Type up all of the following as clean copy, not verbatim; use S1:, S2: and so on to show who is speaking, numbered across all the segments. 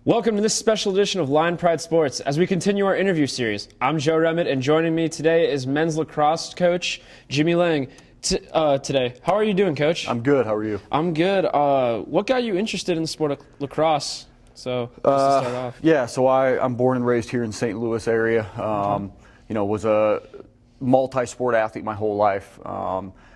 S1: Welcome to this special edition of Lion Pride Sports as we continue our interview series. I'm Joe Remmett, and joining me today is men's lacrosse coach Jimmy Lang. Today, how are you doing, Coach?
S2: I'm good. How are you?
S1: I'm good. What got you interested in the sport of lacrosse? So, just to start off.
S2: Yeah, so I'm born and raised here in St. Louis area. Was a multi-sport athlete my whole life,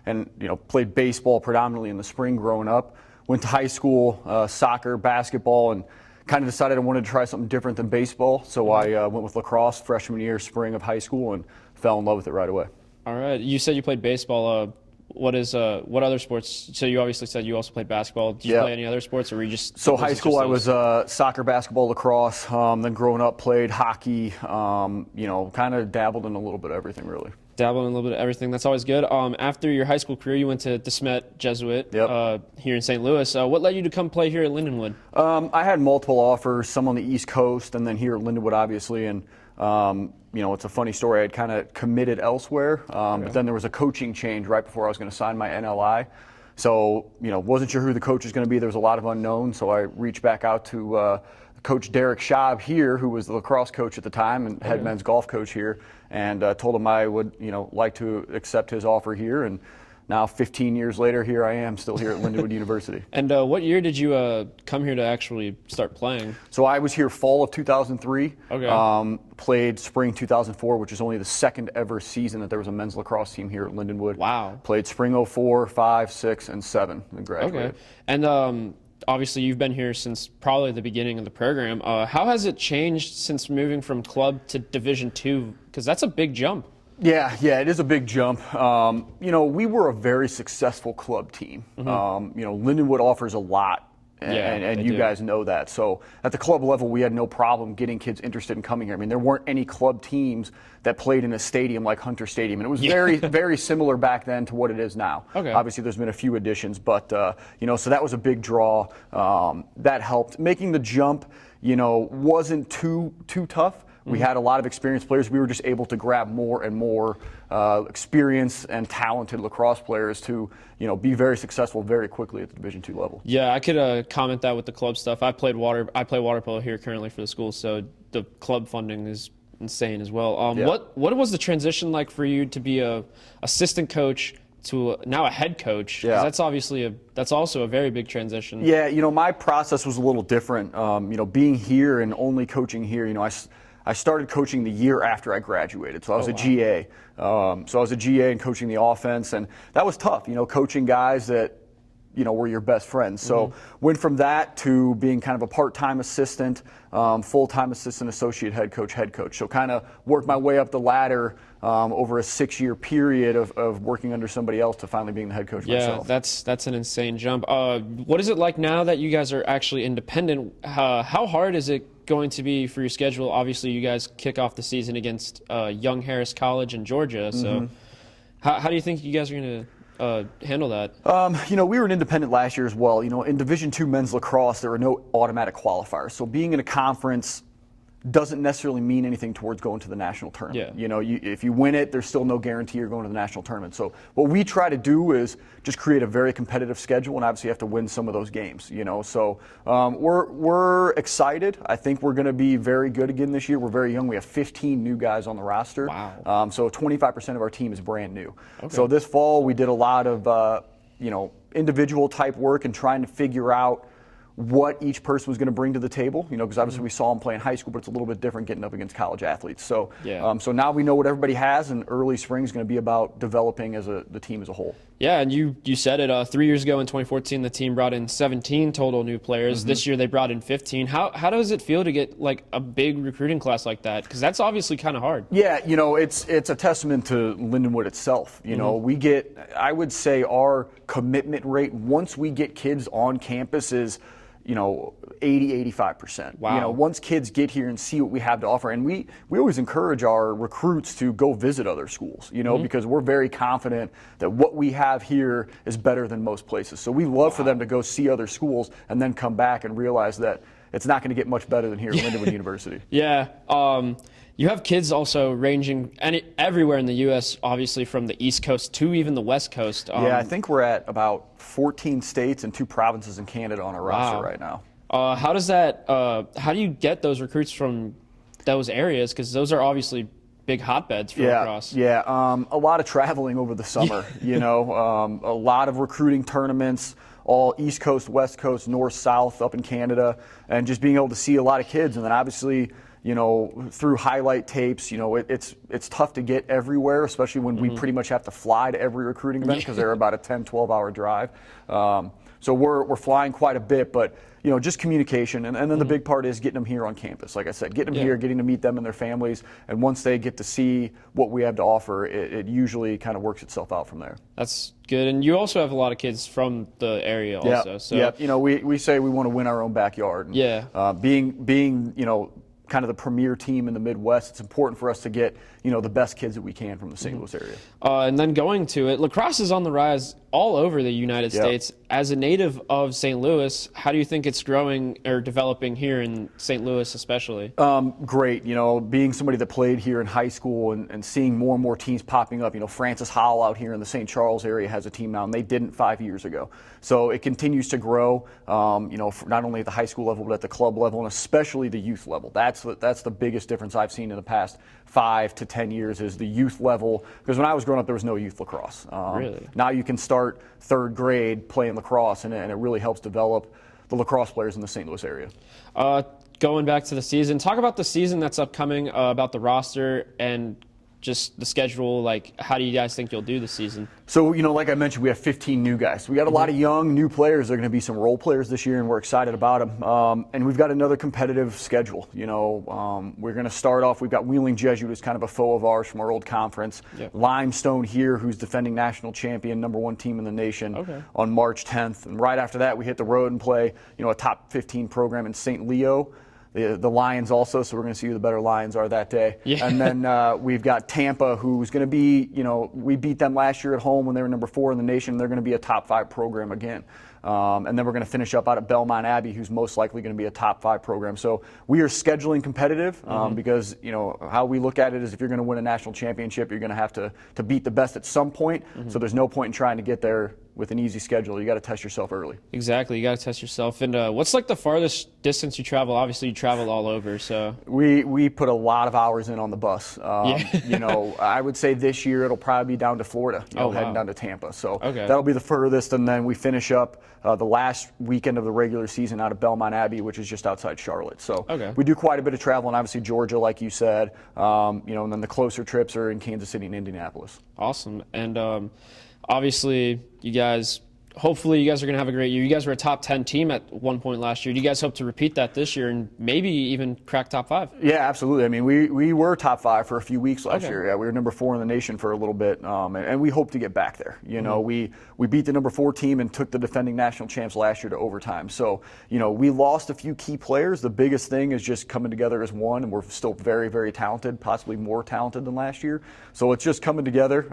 S2: and played baseball predominantly in the spring growing up. Went to high school, soccer, basketball, and kind of decided I wanted to try something different than baseball. So I went with lacrosse freshman year, spring of high school, and fell in love with it right away.
S1: All right. You said you played baseball. What other sports? So you obviously said you also played basketball. Did you play any other sports, or were you just?
S2: So high school, I was soccer, basketball, lacrosse. Then growing up, played hockey. Kind of dabbled in a little bit of everything, really.
S1: Dabbled in a little bit of everything. That's always good. After your high school career, you went to DeSmet Jesuit here in St. Louis. What led you to come play here at Lindenwood? I had multiple offers, some on the East Coast, and then here at Lindenwood, obviously. And it's a funny story. I had kind of committed elsewhere, but then there was a coaching change right before I was going to sign my NLI. So, wasn't sure who the coach was going to be. There was a lot of unknowns. So I reached back out to Coach Derek Schaub here, who was the lacrosse coach at the time and head men's golf coach here, and told him I would, like to accept his offer here. And now, 15 years later, here I am, still here at Lindenwood University. And what year did you come here to actually start playing?
S2: So I was here fall of 2003.
S1: Okay.
S2: Played spring 2004, which is only the second ever season that there was a men's lacrosse team here at Lindenwood.
S1: Wow.
S2: Played spring 04, 5, 6, and 7, and graduated.
S1: Okay. And obviously, you've been here since probably the beginning of the program. How has it changed since moving from club to Division II? Because that's a big jump.
S2: Yeah, it is a big jump. We were a very successful club team. Lindenwood offers a lot, and you guys know that. So at the club level, we had no problem getting kids interested in coming here. I mean, there weren't any club teams that played in a stadium like Hunter Stadium, and it was very, very similar back then to what it is now.
S1: Okay.
S2: Obviously, there's been a few additions, but so that was a big draw. That helped. Making the jump, wasn't too tough. We had a lot of experienced players. We were just able to grab more and more experienced and talented lacrosse players to, be very successful very quickly at the Division II level.
S1: Yeah, I could comment that with the club stuff. I play water polo here currently for the school, so the club funding is insane as well. What was the transition like for you to be a assistant coach to now a head coach?
S2: Yeah.
S1: That's obviously that's also a very big transition.
S2: Yeah, my process was a little different. Being here and only coaching here, I started coaching the year after I graduated, so I was a GA. So I was a GA and coaching the offense, and that was tough, coaching guys that, were your best friends. So went from that to being kind of a part-time assistant, full-time assistant, associate head coach. So kind of worked my way up the ladder over a 6-year period of working under somebody else to finally being the head coach myself.
S1: Yeah, that's an insane jump. What is it like now that you guys are actually independent? How hard is it going to be for your schedule? Obviously, you guys kick off the season against Young Harris College in Georgia. So how do you think you guys are going to handle that?
S2: We were an independent last year as well. In Division II men's lacrosse, there are no automatic qualifiers. So being in a conference doesn't necessarily mean anything towards going to the national tournament.
S1: Yeah.
S2: If you win it, there's still no guarantee you're going to the national tournament. So what we try to do is just create a very competitive schedule, and obviously you have to win some of those games. So we're excited. I think we're going to be very good again this year. We're very young. We have 15 new guys on the roster.
S1: Wow.
S2: So 25% of our team is brand new.
S1: Okay.
S2: So this fall we did a lot of individual type work and trying to figure out what each person was going to bring to the table, because obviously we saw them play in high school, but it's a little bit different getting up against college athletes. So, so now we know what everybody has, and early spring is going to be about developing as the team as a whole.
S1: Yeah, and you said it. 3 years ago in 2014, the team brought in 17 total new players. This year they brought in 15. How does it feel to get like a big recruiting class like that? Because that's obviously kind of hard. Yeah,
S2: it's a testament to Lindenwood itself. We get, I would say, our commitment rate once we get kids on campus is 80-85%.
S1: Wow.
S2: Once kids get here and see what we have to offer, and we always encourage our recruits to go visit other schools, because we're very confident that what we have here is better than most places. So we love for them to go see other schools and then come back and realize that it's not going to get much better than here at Lindenwood University.
S1: Yeah. You have kids also ranging everywhere in the U.S., obviously from the East Coast to even the West Coast.
S2: Yeah, I think we're at about 14 states and 2 provinces in Canada on our roster right now.
S1: How does that? How do you get those recruits from those areas? Because those are obviously big hotbeds for lacrosse.
S2: Yeah, a lot of traveling over the summer. You know, a lot of recruiting tournaments, all East Coast, West Coast, North, South, up in Canada, and just being able to see a lot of kids. And then obviously, you know, through highlight tapes, you know, it's tough to get everywhere, especially when we pretty much have to fly to every recruiting event because they're about a 10, 12-hour drive. So we're flying quite a bit, but you know, just communication, and then the big part is getting them here on campus. Like I said, getting them here, getting to meet them and their families, and once they get to see what we have to offer, it usually kind of works itself out from there.
S1: That's good, and you also have a lot of kids from the area also. So
S2: you know, we say we want to win our own backyard. And, being you know, kind of the premier team in the Midwest, it's important for us to get, you know, the best kids that we can from the St. Louis area.
S1: And then going to it, lacrosse is on the rise all over the United States. As a native of St. Louis, how do you think it's growing or developing here in St. Louis especially?
S2: Great. You know, being somebody that played here in high school and seeing more and more teams popping up. You know, Francis Howell out here in the St. Charles area has a team now, and they didn't 5 years ago. So it continues to grow, you know, not only at the high school level, but at the club level, and especially the youth level. That's the biggest difference I've seen in the past 5 to 10 years is the youth level. Because when I was growing up, there was no youth lacrosse.
S1: Really?
S2: Now you can start third grade playing lacrosse, and it really helps develop the lacrosse players in the St. Louis area.
S1: Going back to the season, talk about the season that's upcoming, about the roster and just the schedule. Like, how do you guys think you'll do this season?
S2: So, you know, like I mentioned, we have 15 new guys. We got a lot of young, new players. They're going to be some role players this year, and we're excited about them. And we've got another competitive schedule. You know, we're going to start off, we've got Wheeling Jesuit, who's kind of a foe of ours from our old conference. Limestone here, who's defending national champion, #1 team in the nation, on March 10th. And right after that, we hit the road and play, you know, a top 15 program in St. Leo. The Lions also, so we're going to see who the better Lions are that day. And then we've got Tampa, who's going to be, you know, we beat them last year at home when they were #4 in the nation. They're going to be a top 5 program again. And then we're going to finish up out at Belmont Abbey, who's most likely going to be a top 5 program. So we are scheduling competitive because, you know, how we look at it is if you're going to win a national championship, you're going to have to beat the best at some point. So there's no point in trying to get there with an easy schedule. You got to test yourself early.
S1: Exactly, you got to test yourself. And what's like the farthest distance you travel? Obviously, you travel all over. So
S2: we put a lot of hours in on the bus. You know, I would say this year it'll probably be down to Florida. You know, heading down to Tampa. So that'll be the furthest, and then we finish up the last weekend of the regular season out of Belmont Abbey, which is just outside Charlotte. So we do quite a bit of travel, and obviously Georgia, like you said. You know, and then the closer trips are in Kansas City and Indianapolis.
S1: Awesome. And obviously, you guys, hopefully you guys are going to have a great year. You guys were a top 10 team at one point last year. Do you guys hope to repeat that this year and maybe even crack top 5?
S2: Yeah, absolutely. I mean, we were top 5 for a few weeks last year. Yeah, we were #4 in the nation for a little bit, and we hope to get back there. You know, we beat the #4 team and took the defending national champs last year to overtime. So, you know, we lost a few key players. The biggest thing is just coming together as one, and we're still very, very talented, possibly more talented than last year. So it's just coming together.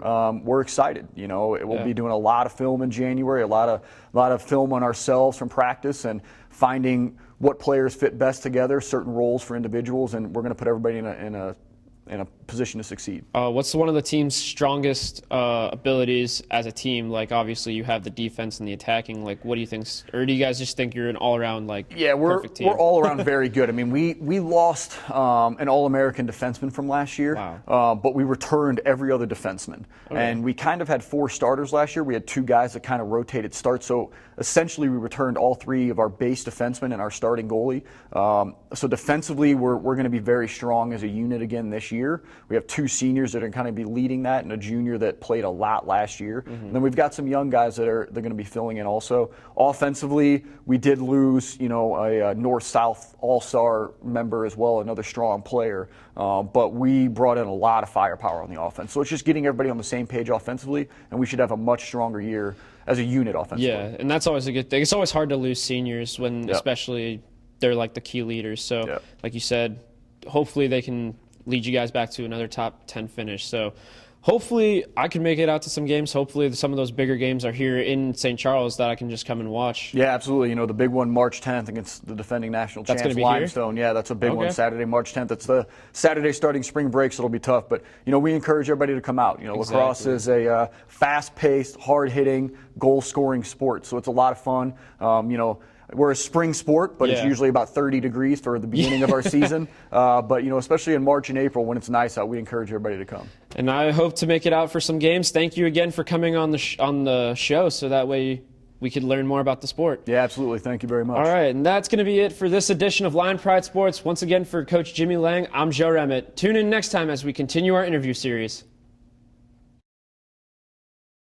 S2: We're excited. You know, we'll be doing a lot of film in January, a lot of film on ourselves from practice and finding what players fit best together, certain roles for individuals, and we're going to put everybody in a position to succeed.
S1: What's one of the team's strongest abilities as a team? Like, obviously, you have the defense and the attacking. Like, what do you think? Or do you guys just think you're an all-around, like, perfect team?
S2: We're all around very good. I mean, we lost an All-American defenseman from last year, but we returned every other defenseman. And we kind of had 4 starters last year. We had 2 guys that kind of rotated starts. So essentially, we returned all 3 of our base defensemen and our starting goalie. So defensively, we're going to be very strong as a unit again this year. We have 2 seniors that are going to kind of be leading that, and a junior that played a lot last year. And then we've got some young guys they're going to be filling in also. Offensively, we did lose, you know, a North-South All-Star member as well, another strong player. But we brought in a lot of firepower on the offense. So it's just getting everybody on the same page offensively, and we should have a much stronger year as a unit offensively.
S1: Yeah, and that's always a good thing. It's always hard to lose seniors when, especially, they're like the key leaders. So, like you said, hopefully they can lead you guys back to another top 10 finish. So hopefully I can make it out to some games. Hopefully some of those bigger games are here in St. Charles that I can just come and watch.
S2: Yeah, absolutely. You know, the big one March 10th against the defending national champs, Limestone. Here? Yeah, that's a big one. Saturday, March 10th. It's the Saturday starting spring break, so it'll be tough. But, you know, we encourage everybody to come out. You know, lacrosse is a fast-paced, hard-hitting, goal-scoring sport. So it's a lot of fun. You know, we're a spring sport, but it's usually about 30 degrees for the beginning of our season. But, especially in March and April when it's nice out, we encourage everybody to come.
S1: And I hope to make it out for some games. Thank you again for coming on the show, so that way we could learn more about the sport.
S2: Yeah, absolutely. Thank you very much.
S1: All right, and that's going to be it for this edition of Lion Pride Sports. Once again, for Coach Jimmy Lang, I'm Joe Remmett. Tune in next time as we continue our interview series.